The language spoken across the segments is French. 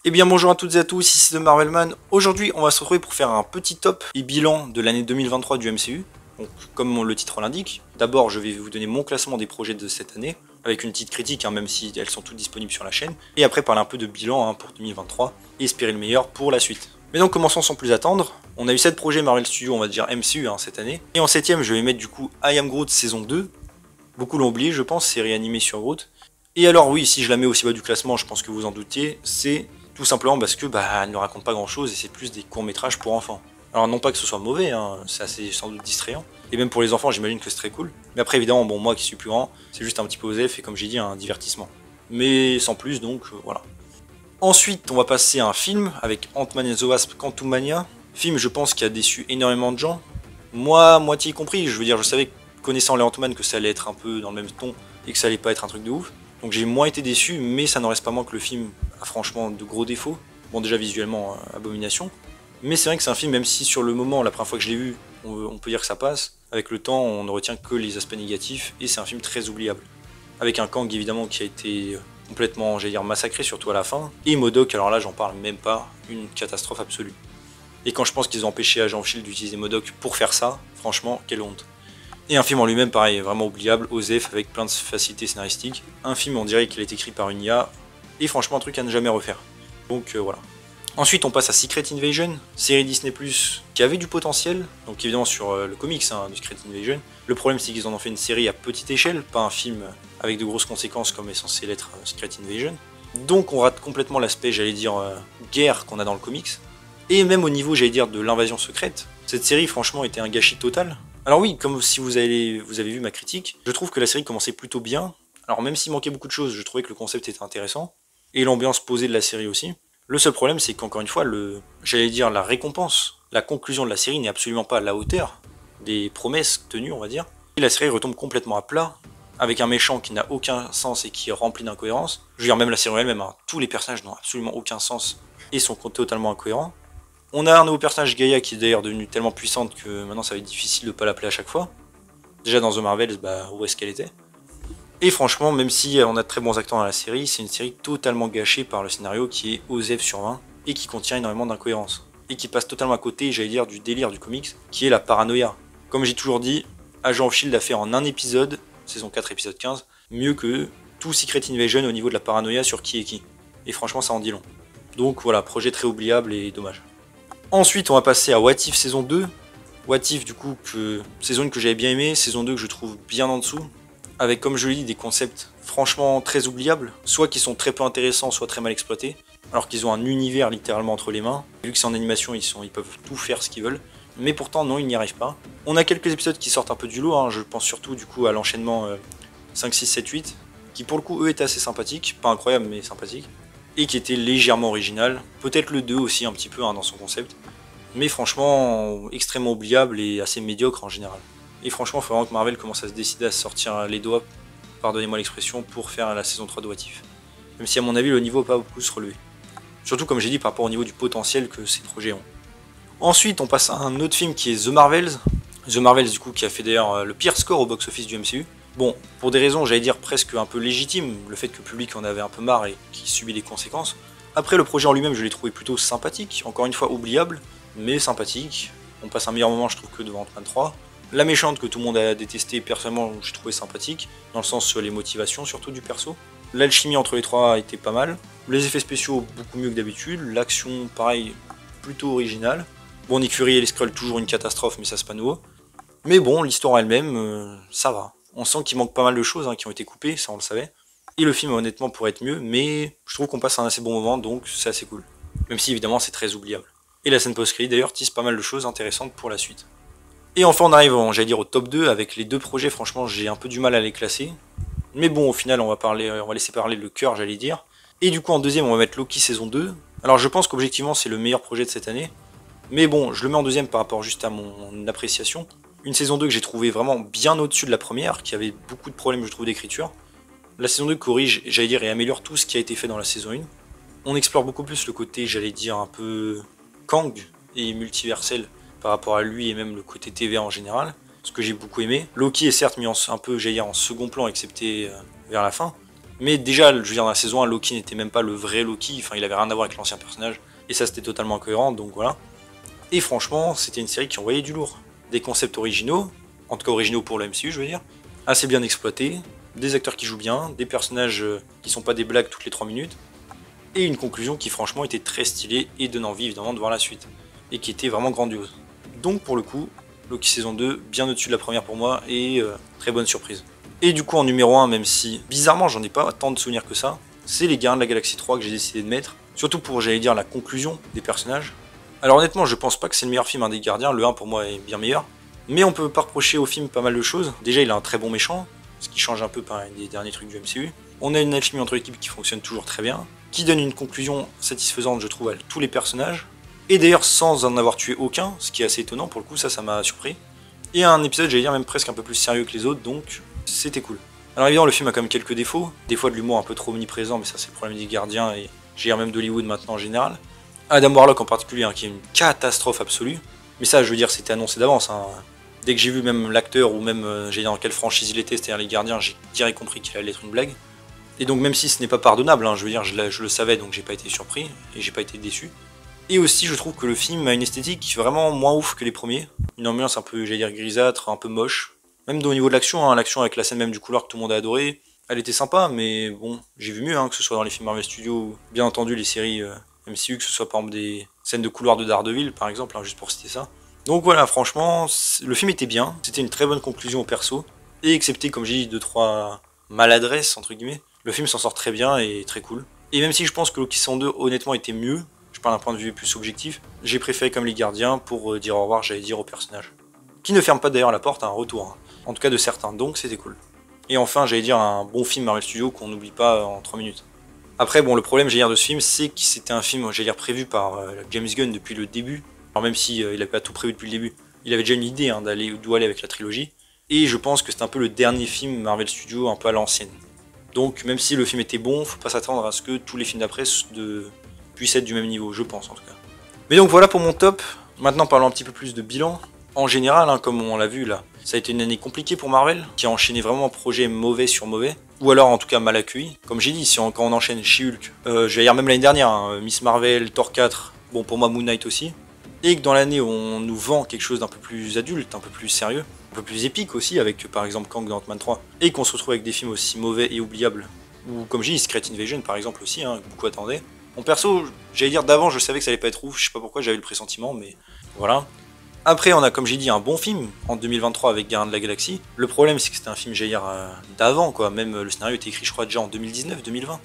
Eh bien bonjour à toutes et à tous, ici The Marvelman. Aujourd'hui on va se retrouver pour faire un petit top et bilan de l'année 2023 du MCU. Donc comme le titre l'indique, d'abord je vais vous donner mon classement des projets de cette année, avec une petite critique même si elles sont toutes disponibles sur la chaîne, et après parler un peu de bilan pour 2023 et espérer le meilleur pour la suite. Mais donc commençons sans plus attendre. On a eu 7 projets Marvel Studios, on va dire MCU cette année, et en 7ème je vais mettre du coup I Am Groot saison 2. Beaucoup l'ont oublié je pense, série animée sur Groot. Et alors oui, si je la mets aussi bas du classement, je pense que vous en doutiez, c'est tout simplement parce que elle ne raconte pas grand chose et c'est plus des courts-métrages pour enfants. Alors non pas que ce soit mauvais, c'est assez sans doute distrayant. Et même pour les enfants, j'imagine que c'est très cool. Mais après évidemment, bon moi qui suis plus grand, c'est juste un petit peu osef et comme j'ai dit, un divertissement. Mais sans plus, donc voilà. Ensuite, on va passer à un film avec Ant-Man and the Wasp Quantumania. Film, je pense, qui a déçu énormément de gens. Moi, moitié compris, je veux dire, je savais, connaissant les Ant-Man, que ça allait être un peu dans le même ton et que ça allait pas être un truc de ouf. Donc j'ai moins été déçu, mais ça n'en reste pas moins que le film a franchement de gros défauts. Bon déjà visuellement, abomination. Mais c'est vrai que c'est un film, même si sur le moment, la première fois que je l'ai vu, on peut dire que ça passe. Avec le temps, on ne retient que les aspects négatifs, et c'est un film très oubliable. Avec un Kang évidemment qui a été complètement, j'allais dire, massacré, surtout à la fin. Et MODOK, alors là j'en parle même pas, une catastrophe absolue. Et quand je pense qu'ils ont empêché Agent of Shield d'utiliser MODOK pour faire ça, franchement, quelle honte. Et un film en lui-même, pareil, vraiment oubliable, osef, avec plein de facilités scénaristiques. Un film, on dirait qu'il est écrit par une IA, et franchement un truc à ne jamais refaire. Donc voilà. Ensuite, on passe à Secret Invasion, série Disney+, qui avait du potentiel, donc évidemment sur le comics du Secret Invasion. Le problème, c'est qu'ils en ont fait une série à petite échelle, pas un film avec de grosses conséquences comme est censé l'être Secret Invasion. Donc on rate complètement l'aspect, j'allais dire, guerre qu'on a dans le comics. Et même au niveau, j'allais dire, de l'invasion secrète, cette série, franchement, était un gâchis total. Alors oui, comme si vous avez vu ma critique, je trouve que la série commençait plutôt bien. Alors même s'il manquait beaucoup de choses, je trouvais que le concept était intéressant. Et l'ambiance posée de la série aussi. Le seul problème, c'est qu'encore une fois, j'allais dire la récompense, la conclusion de la série n'est absolument pas à la hauteur des promesses tenues, on va dire. Et la série retombe complètement à plat, avec un méchant qui n'a aucun sens et qui est rempli d'incohérences. Je veux dire, même la série elle-même, tous les personnages n'ont absolument aucun sens et sont totalement incohérents. On a un nouveau personnage, Gaïa, qui est d'ailleurs devenue tellement puissante que maintenant ça va être difficile de ne pas l'appeler à chaque fois. Déjà dans The Marvels, où est-ce qu'elle était? Et franchement, même si on a de très bons acteurs dans la série, c'est une série totalement gâchée par le scénario qui est osef sur 20 et qui contient énormément d'incohérences. Et qui passe totalement à côté, j'allais dire, du délire du comics, qui est la paranoïa. Comme j'ai toujours dit, Agent of Shield a fait en un épisode, saison 4, épisode 15, mieux que tout Secret Invasion au niveau de la paranoïa sur qui est qui. Et franchement, ça en dit long. Donc voilà, projet très oubliable et dommage. Ensuite, on va passer à What If saison 2. What If, du coup, saison 1 que j'avais bien aimé, saison 2 que je trouve bien en dessous. Avec, comme je l'ai dit, des concepts franchement très oubliables, soit qui sont très peu intéressants, soit très mal exploités, alors qu'ils ont un univers littéralement entre les mains. Vu que c'est en animation, ils peuvent tout faire ce qu'ils veulent, mais pourtant non, ils n'y arrivent pas. On a quelques épisodes qui sortent un peu du lot, je pense surtout du coup à l'enchaînement 5, 6, 7, 8, qui pour le coup eux étaient assez sympathiques, pas incroyables mais sympathiques, et qui étaient légèrement originales, peut-être le 2 aussi un petit peu dans son concept, mais franchement extrêmement oubliable et assez médiocre en général. Et franchement, il faut vraiment que Marvel commence à se décider à sortir les doigts, pardonnez-moi l'expression, pour faire la saison 3 de What If. Même si à mon avis, le niveau n'a pas beaucoup se relever. Surtout, comme j'ai dit, par rapport au niveau du potentiel que ces projets ont. Ensuite, on passe à un autre film qui est The Marvels. The Marvels, du coup, qui a fait d'ailleurs le pire score au box-office du MCU. Bon, pour des raisons, j'allais dire presque un peu légitimes, le fait que le public en avait un peu marre et qu'il subit les conséquences. Après, le projet en lui-même, je l'ai trouvé plutôt sympathique, encore une fois oubliable, mais sympathique. On passe un meilleur moment, je trouve, que devant Ant-Man 3. La méchante que tout le monde a détesté, personnellement j'ai trouvé sympathique, dans le sens sur les motivations surtout du perso. L'alchimie entre les trois était pas mal, les effets spéciaux beaucoup mieux que d'habitude, l'action pareil plutôt originale. Bon, Nick Fury et les Skrulls toujours une catastrophe mais ça c'est pas nouveau. Mais bon, l'histoire elle-même, ça va. On sent qu'il manque pas mal de choses qui ont été coupées, ça on le savait. Et le film honnêtement pourrait être mieux, mais je trouve qu'on passe un assez bon moment donc c'est assez cool. Même si évidemment c'est très oubliable. Et la scène post-crédit d'ailleurs tisse pas mal de choses intéressantes pour la suite. Et enfin on arrive, j'allais dire, au top 2 avec les deux projets, franchement j'ai un peu du mal à les classer. Mais bon au final on va laisser parler le cœur j'allais dire. Et du coup en deuxième on va mettre Loki saison 2. Alors je pense qu'objectivement c'est le meilleur projet de cette année. Mais bon je le mets en deuxième par rapport juste à mon appréciation. Une saison 2 que j'ai trouvé vraiment bien au-dessus de la première, qui avait beaucoup de problèmes je trouve d'écriture. La saison 2 corrige, j'allais dire, et améliore tout ce qui a été fait dans la saison 1. On explore beaucoup plus le côté, j'allais dire, un peu Kang et multiversel par rapport à lui et même le côté TVA en général, ce que j'ai beaucoup aimé. Loki est certes mis un peu, j'allais dire, en second plan, excepté vers la fin, Mais déjà, je veux dire, dans la saison 1, Loki n'était même pas le vrai Loki, enfin il avait rien à voir avec l'ancien personnage, et ça c'était totalement incohérent, donc voilà. Et franchement, c'était une série qui envoyait du lourd. Des concepts originaux, en tout cas originaux pour le MCU je veux dire, assez bien exploités, des acteurs qui jouent bien, des personnages qui sont pas des blagues toutes les 3 minutes, et une conclusion qui franchement était très stylée et donne envie évidemment de voir la suite, et qui était vraiment grandiose. Donc pour le coup, Loki saison 2, bien au-dessus de la première pour moi, et très bonne surprise. Et du coup en numéro 1, même si bizarrement j'en ai pas tant de souvenirs que ça, c'est les Gardiens de la Galaxie 3 que j'ai décidé de mettre, surtout pour j'allais dire la conclusion des personnages. Alors honnêtement je pense pas que c'est le meilleur film des Gardiens, le 1 pour moi est bien meilleur, mais on peut pas reprocher au film pas mal de choses. Déjà il a un très bon méchant, ce qui change un peu par les derniers trucs du MCU. On a une alchimie entre équipes qui fonctionne toujours très bien, qui donne une conclusion satisfaisante je trouve à tous les personnages, et d'ailleurs sans en avoir tué aucun, ce qui est assez étonnant pour le coup, ça m'a surpris. Et un épisode j'allais dire même presque un peu plus sérieux que les autres, donc c'était cool. Alors évidemment le film a quand même quelques défauts, des fois de l'humour un peu trop omniprésent, mais ça c'est le problème des Gardiens et j'ai même d'Hollywood maintenant en général. Adam Warlock en particulier hein, qui est une catastrophe absolue, mais ça je veux dire c'était annoncé d'avance. Hein. Dès que j'ai vu même l'acteur ou même j'ai dit dans quelle franchise il était, c'est-à-dire les Gardiens, j'ai direct compris qu'il allait être une blague. Et donc même si ce n'est pas pardonnable, hein, je veux dire je le savais donc j'ai pas été surpris et j'ai pas été déçu. Et aussi je trouve que le film a une esthétique vraiment moins ouf que les premiers, une ambiance un peu j'allais dire grisâtre, un peu moche. Même au niveau de l'action, hein, l'action avec la scène même du couloir que tout le monde a adoré, elle était sympa, mais bon, j'ai vu mieux, hein, que ce soit dans les films Marvel Studios, ou bien entendu les séries MCU, que ce soit par exemple des scènes de couloir de Daredevil, par exemple, hein, juste pour citer ça. Donc voilà, franchement, le film était bien, c'était une très bonne conclusion au perso, et excepté, comme j'ai dit, 2-3 maladresses, entre guillemets, le film s'en sort très bien et très cool. Et même si je pense que Loki 102, honnêtement, était mieux, je parle d'un point de vue plus objectif, j'ai préféré comme les Gardiens pour dire au revoir, j'allais dire, au personnage. Qui ne ferme pas d'ailleurs la porte à un retour, hein. En tout cas de certains, donc c'était cool. Et enfin, j'allais dire un bon film Marvel Studios qu'on n'oublie pas en 3 minutes. Après, bon, le problème, j'allais dire, de ce film, c'est que c'était un film, j'allais dire, prévu par James Gunn depuis le début. Alors même si il n'avait pas tout prévu depuis le début, il avait déjà une idée hein, d'où aller avec la trilogie. Et je pense que c'est un peu le dernier film Marvel Studios un peu à l'ancienne. Donc même si le film était bon, faut pas s'attendre à ce que tous les films d'après puissent être du même niveau, je pense en tout cas. Mais donc voilà pour mon top. Maintenant parlons un petit peu plus de bilan. En général, hein, comme on l'a vu là, ça a été une année compliquée pour Marvel, qui a enchaîné vraiment projet mauvais sur mauvais, ou alors en tout cas mal accueilli. Comme j'ai dit, quand on enchaîne She-Hulk, je vais dire même l'année dernière, hein, Miss Marvel, Thor 4, bon pour moi Moon Knight aussi, et que dans l'année on nous vend quelque chose d'un peu plus adulte, un peu plus sérieux, un peu plus épique aussi, avec par exemple Kang dans Ant-Man 3, et qu'on se retrouve avec des films aussi mauvais et oubliables, ou comme j'ai dit, Secret Invasion par exemple aussi, hein, que beaucoup attendaient. Mon perso, j'allais dire d'avant, je savais que ça allait pas être ouf, je sais pas pourquoi j'avais le pressentiment, mais voilà. Après, on a, comme j'ai dit, un bon film en 2023 avec Gardiens de la Galaxie. Le problème, c'est que c'était un film, j'allais dire, d'avant, quoi. Même le scénario était écrit, je crois, déjà en 2019-2020.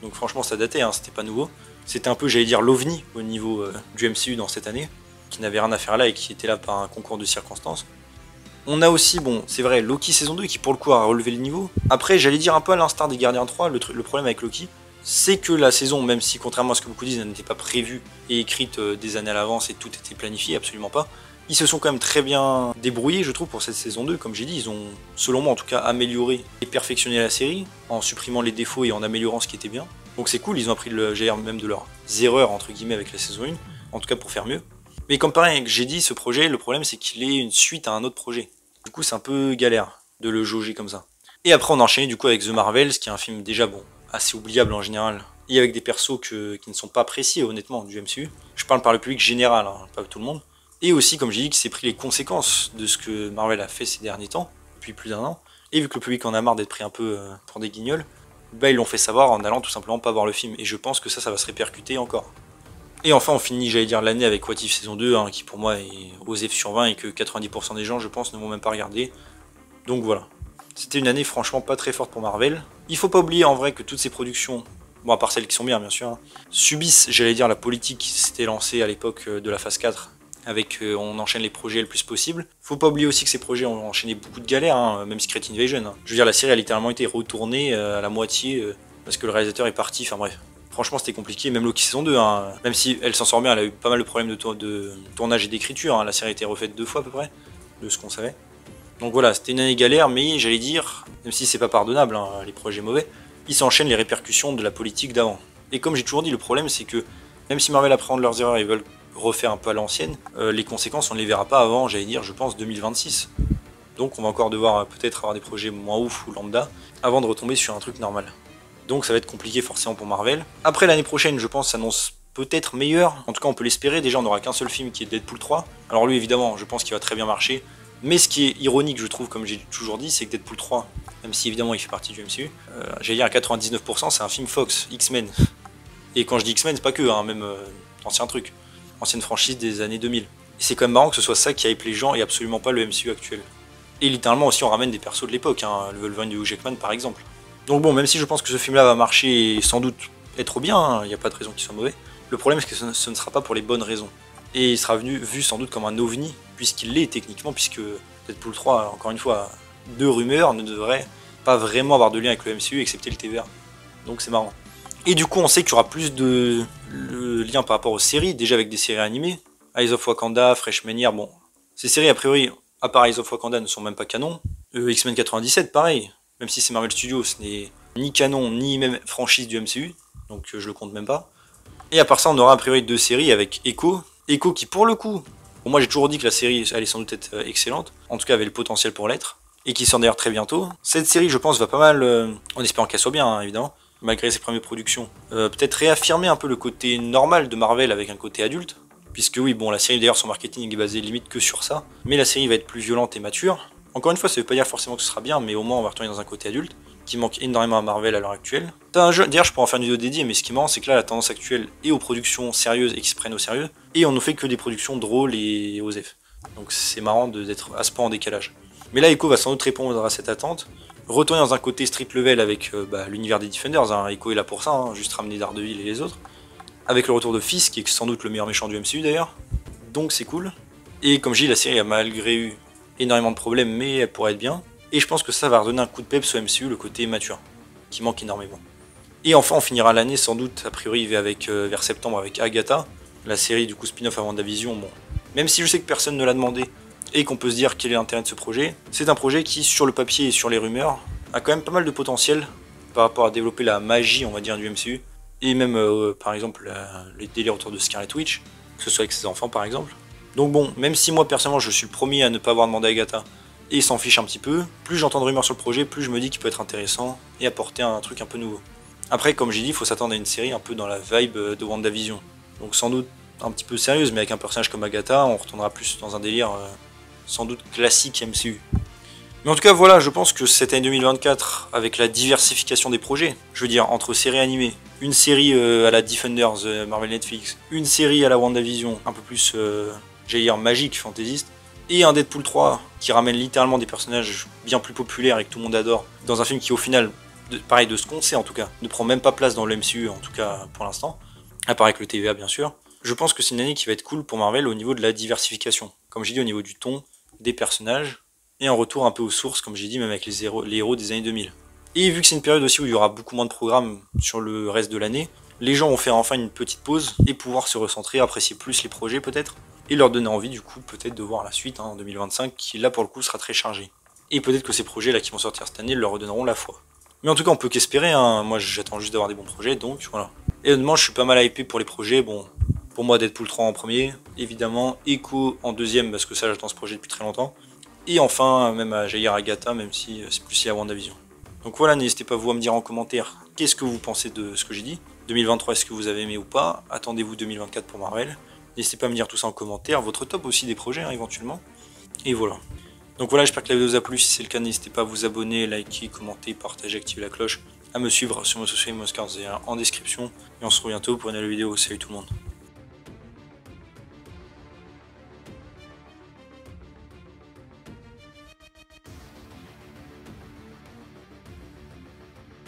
Donc franchement, ça datait, hein, c'était pas nouveau. C'était un peu, j'allais dire, l'OVNI au niveau du MCU dans cette année, qui n'avait rien à faire là et qui était là par un concours de circonstances. On a aussi, bon, c'est vrai, Loki saison 2 qui pour le coup a relevé le niveau. Après, j'allais dire un peu à l'instar des Gardiens 3, le problème avec Loki, c'est que la saison, même si contrairement à ce que beaucoup disent, elle n'était pas prévue et écrite des années à l'avance et tout était planifié, absolument pas. Ils se sont quand même très bien débrouillés, je trouve, pour cette saison 2. Comme j'ai dit, ils ont, selon moi en tout cas, amélioré et perfectionné la série en supprimant les défauts et en améliorant ce qui était bien. Donc c'est cool, ils ont appris même de leurs erreurs, entre guillemets, avec la saison 1, en tout cas pour faire mieux. Mais comme pareil que j'ai dit, ce projet, le problème c'est qu'il est une suite à un autre projet. Du coup, c'est un peu galère de le jauger comme ça. Et après, on a enchaîné du coup avec The Marvels, qui est un film déjà bon, assez oubliable en général, et avec des persos qui ne sont pas appréciés honnêtement du MCU. Je parle par le public général, hein, pas tout le monde. Et aussi, comme j'ai dit, qui s'est pris les conséquences de ce que Marvel a fait ces derniers temps, depuis plus d'1 an. Et vu que le public en a marre d'être pris un peu pour des guignols, bah ils l'ont fait savoir en allant tout simplement pas voir le film. Et je pense que ça va se répercuter encore. Et enfin, on finit, j'allais dire, l'année avec What If saison 2, hein, qui pour moi est aux F sur 20 et que 90% des gens, je pense, ne vont même pas regarder. Donc voilà. C'était une année franchement pas très forte pour Marvel. Il faut pas oublier en vrai que toutes ces productions, bon à part celles qui sont bien sûr, hein, subissent, j'allais dire, la politique qui s'était lancée à l'époque de la phase 4, avec on enchaîne les projets le plus possible. Faut pas oublier aussi que ces projets ont enchaîné beaucoup de galères, hein, même Secret Invasion. Hein. Je veux dire, la série a littéralement été retournée à la moitié parce que le réalisateur est parti, enfin bref. Franchement, c'était compliqué, même Loki saison 2, hein, même si elle s'en sort bien, elle a eu pas mal de problèmes de tournage et d'écriture, hein, la série a été refaite 2 fois à peu près, de ce qu'on savait. Donc voilà, c'était une année galère, mais j'allais dire, même si c'est pas pardonnable, hein, les projets mauvais, ils s'enchaînent les répercussions de la politique d'avant. Et comme j'ai toujours dit, le problème c'est que, même si Marvel apprend de leurs erreurs et veulent refaire un peu à l'ancienne, les conséquences on ne les verra pas avant, j'allais dire, je pense 2026. Donc on va encore devoir peut-être avoir des projets moins ouf ou lambda, avant de retomber sur un truc normal. Donc ça va être compliqué forcément pour Marvel. Après l'année prochaine, je pense, s'annonce peut-être meilleur. En tout cas, on peut l'espérer. Déjà, on n'aura qu'un seul film qui est Deadpool 3. Alors lui, évidemment, je pense qu'il va très bien marcher. Mais ce qui est ironique, je trouve, comme j'ai toujours dit, c'est que Deadpool 3, même si évidemment il fait partie du MCU, j'allais dire à 99%, c'est un film Fox, X-Men. Et quand je dis X-Men, c'est pas que, hein, même ancien truc, ancienne franchise des années 2000. Et c'est quand même marrant que ce soit ça qui hype les gens et absolument pas le MCU actuel. Et littéralement aussi, on ramène des persos de l'époque, hein, le Wolverine de Hugh Jackman par exemple. Donc bon, même si je pense que ce film-là va marcher et sans doute être bien, il n'y a pas de raison qu'il soit mauvais, le problème c'est que ce ne sera pas pour les bonnes raisons. Et il sera vu sans doute comme un ovni, puisqu'il l'est techniquement, puisque Deadpool 3, encore une fois, de rumeurs, ne devrait pas vraiment avoir de lien avec le MCU, excepté le TVA. Donc c'est marrant. Et du coup, on sait qu'il y aura plus de liens par rapport aux séries, déjà avec des séries animées. Eyes of Wakanda, Freshman Year, bon. Ces séries, a priori, à part Eyes of Wakanda, ne sont même pas canon. X-Men 97, pareil. Même si c'est Marvel Studios, ce n'est ni canon, ni même franchise du MCU. Donc je le compte même pas. Et à part ça, on aura a priori 2 séries avec Echo. Echo qui, pour le coup, bon, moi j'ai toujours dit que la série allait sans doute être excellente. En tout cas, avait le potentiel pour l'être. Et qui sort d'ailleurs très bientôt. Cette série, je pense, va pas mal, en espérant qu'elle soit bien, hein, évidemment, malgré ses premières productions. Peut-être réaffirmer un peu le côté normal de Marvel avec un côté adulte. Puisque oui, bon, la série d'ailleurs, son marketing est basé limite que sur ça. Mais la série va être plus violente et mature. Encore une fois, ça veut pas dire forcément que ce sera bien, mais au moins on va retourner dans un côté adulte, qui manque énormément à Marvel à l'heure actuelle. D'ailleurs, je pourrais en faire une vidéo dédiée, mais ce qui est marrant, c'est que là, la tendance actuelle est aux productions sérieuses et qui se prennent au sérieux, et on ne fait que des productions drôles et osef. Donc c'est marrant d'être à ce point en décalage. Mais là, Echo va sans doute répondre à cette attente, retourner dans un côté street level avec l'univers des Defenders, hein. Echo est là pour ça, hein, juste ramener Daredevil et les autres, avec le retour de Fisk, qui est sans doute le meilleur méchant du MCU d'ailleurs, donc c'est cool. Et comme je dis, la série a malgré eu énormément de problèmes, mais elle pourrait être bien. Et je pense que ça va redonner un coup de peps au MCU, le côté mature, qui manque énormément. Et enfin, on finira l'année sans doute, a priori, vers septembre avec Agatha, la série du coup spin-off à WandaVision. Bon, même si je sais que personne ne l'a demandé, et qu'on peut se dire quel est l'intérêt de ce projet, c'est un projet qui, sur le papier et sur les rumeurs, a quand même pas mal de potentiel par rapport à développer la magie, on va dire, du MCU, et même, par exemple, les délires autour de Scarlet Witch, que ce soit avec ses enfants, par exemple. Donc bon, même si moi, personnellement, je suis le premier à ne pas avoir demandé à Agatha, et s'en fiche un petit peu, plus j'entends de rumeurs sur le projet, plus je me dis qu'il peut être intéressant, et apporter un truc un peu nouveau. Après, comme j'ai dit, il faut s'attendre à une série un peu dans la vibe de WandaVision. Donc sans doute un petit peu sérieuse, mais avec un personnage comme Agatha, on retournera plus dans un délire sans doute classique MCU. Mais en tout cas, voilà, je pense que cette année 2024, avec la diversification des projets, je veux dire, entre séries animées, une série à la Defenders, Marvel Netflix, une série à la WandaVision, un peu plus, j'allais dire, magique, fantaisiste, et un Deadpool 3 qui ramène littéralement des personnages bien plus populaires et que tout le monde adore, dans un film qui au final, pareil de ce qu'on sait en tout cas, ne prend même pas place dans le MCU, en tout cas pour l'instant, à part avec le TVA bien sûr. Je pense que c'est une année qui va être cool pour Marvel au niveau de la diversification, comme j'ai dit au niveau du ton, des personnages, et un retour un peu aux sources, comme j'ai dit, même avec les héros des années 2000. Et vu que c'est une période aussi où il y aura beaucoup moins de programmes sur le reste de l'année, les gens vont faire enfin une petite pause et pouvoir se recentrer, apprécier plus les projets peut-être, et leur donner envie du coup peut-être de voir la suite en 2025, qui là pour le coup sera très chargé. Et peut-être que ces projets là qui vont sortir cette année leur redonneront la foi. Mais en tout cas on peut qu'espérer, hein. Moi j'attends juste d'avoir des bons projets, donc voilà. Et honnêtement je suis pas mal hypé pour les projets, bon, pour moi Deadpool 3 en premier, évidemment, Echo en deuxième parce que ça j'attends ce projet depuis très longtemps, et enfin même à Jair Agatha, même si c'est plus lié à WandaVision. Donc voilà, n'hésitez pas vous à me dire en commentaire qu'est-ce que vous pensez de ce que j'ai dit. 2023, est-ce que vous avez aimé ou pas? Attendez-vous 2024 pour Marvel? N'hésitez pas à me dire tout ça en commentaire, votre top aussi des projets hein, éventuellement. Et voilà. Donc voilà, j'espère que la vidéo vous a plu. Si c'est le cas, n'hésitez pas à vous abonner, liker, commenter, partager, activer la cloche, à me suivre sur mes sociaux en description. Et on se retrouve bientôt pour une nouvelle vidéo. Salut tout le monde.